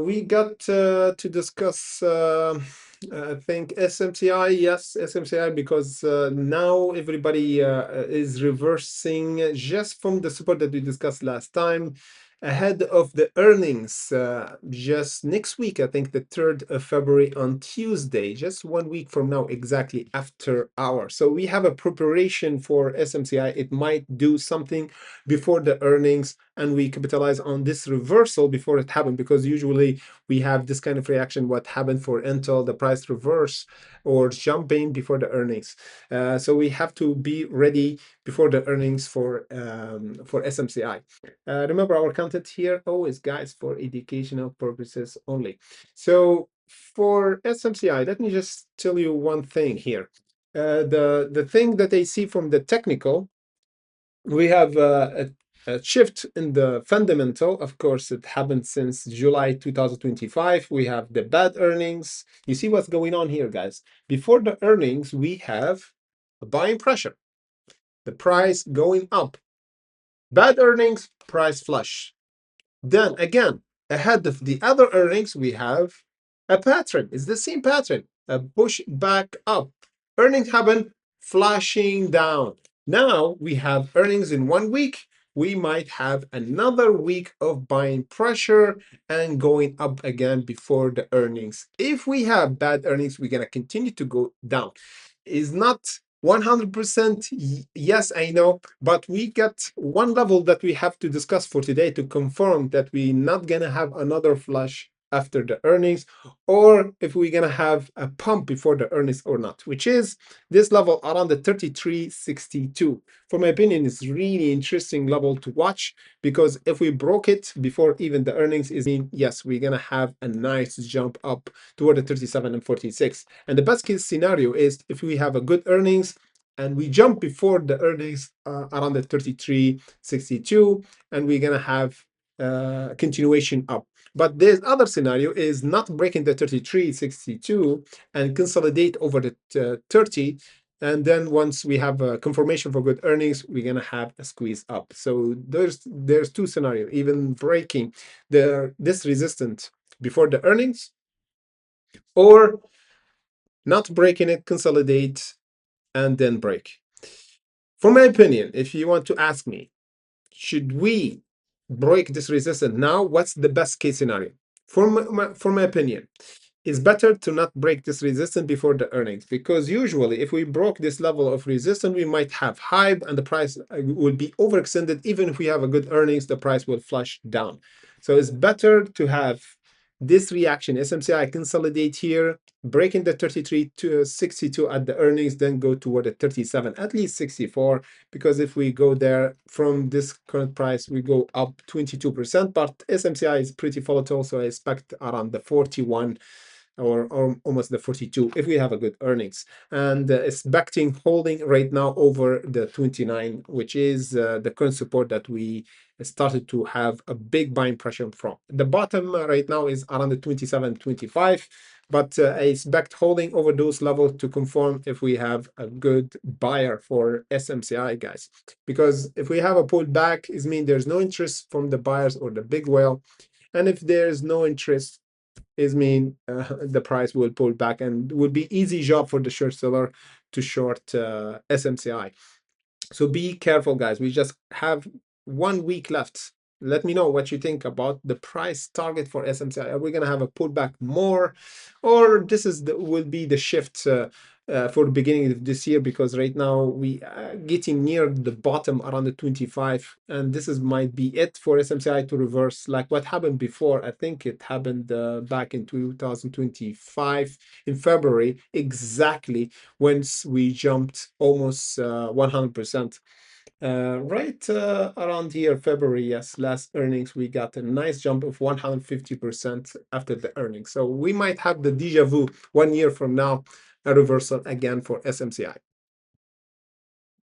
We got to discuss, I think, SMCI. Yes, SMCI, because now everybody is reversing just from the support that we discussed last time ahead of the earnings just next week. I think the 3rd of February on Tuesday, just 1 week from now, exactly after hour. So we have a preparation for SMCI. It might do something before the earnings, and we capitalize on this reversal before it happened, because usually we have this kind of reaction, what happened for Intel, the price reverse or jumping before the earnings. So we have to be ready before the earnings for SMCI. Remember, our content here always, guys, for educational purposes only. So for SMCI, let me just tell you one thing here. The thing that I see from the technical, we have a shift in the fundamental. Of course, it happened since July 2025. We have the bad earnings. You see what's going on here, guys. Before the earnings, we have a buying pressure, the price going up. Bad earnings, price flush. Then again, ahead of the other earnings, we have a pattern. It's the same pattern, a push back up. Earnings happen, flashing down. Now we have earnings in 1 week. We might have another week of buying pressure and going up again before the earnings. If we have bad earnings, we're going to continue to go down. It's not 100% yes, I know, but we got one level that we have to discuss for today to confirm that we're not gonna have another flush after the earnings, or if we're gonna have a pump before the earnings or not, which is this level around the 33.62. For my opinion, it's really interesting level to watch, because if we broke it before even the earnings, is mean yes, we're gonna have a nice jump up toward the 37 and 46. And the best case scenario is if we have a good earnings and we jump before the earnings around the 33.62, and we're gonna have continuation up. But this other scenario is not breaking the 33.62 and consolidate over the 30. And then once we have a confirmation for good earnings, we're gonna have a squeeze up. So there's two scenarios: even breaking this resistance before the earnings, or not breaking it, consolidate, and then break. For my opinion, if you want to ask me, should we break this resistance now? What's the best case scenario? For my opinion, it's better to not break this resistance before the earnings, because usually if we broke this level of resistance, we might have hype and the price will be overextended. Even if we have a good earnings, the price will flush down. So it's better to have this reaction, SMCI consolidate here, breaking the 33 to 62 at the earnings, then go toward the 37, at least 64, because if we go there from this current price, we go up 22%, but SMCI is pretty volatile, so I expect around the 41 or almost the 42 if we have a good earnings. And expecting holding right now over the 29, which is the current support that we started to have a big buying pressure from. The bottom right now is around the 27, 25, but I expect holding over those levels to confirm if we have a good buyer for SMCI, guys. Because if we have a pullback, it means there's no interest from the buyers or the big whale. And if there's no interest, is mean the price will pull back, and would be easy job for the short seller to short SMCI. So be careful, guys. We just have 1 week left. Let me know what you think about the price target for SMCI. Are we going to have a pullback more, or this is will be the shift for the beginning of this year? Because right now we are getting near the bottom around the 25, and this is might be it for SMCI to reverse like what happened before. I think it happened back in 2025 in February, exactly once we jumped almost 100%. Right around here, February, yes, last earnings, we got a nice jump of 150% after the earnings. So we might have the deja vu 1 year from now, a reversal again for SMCI.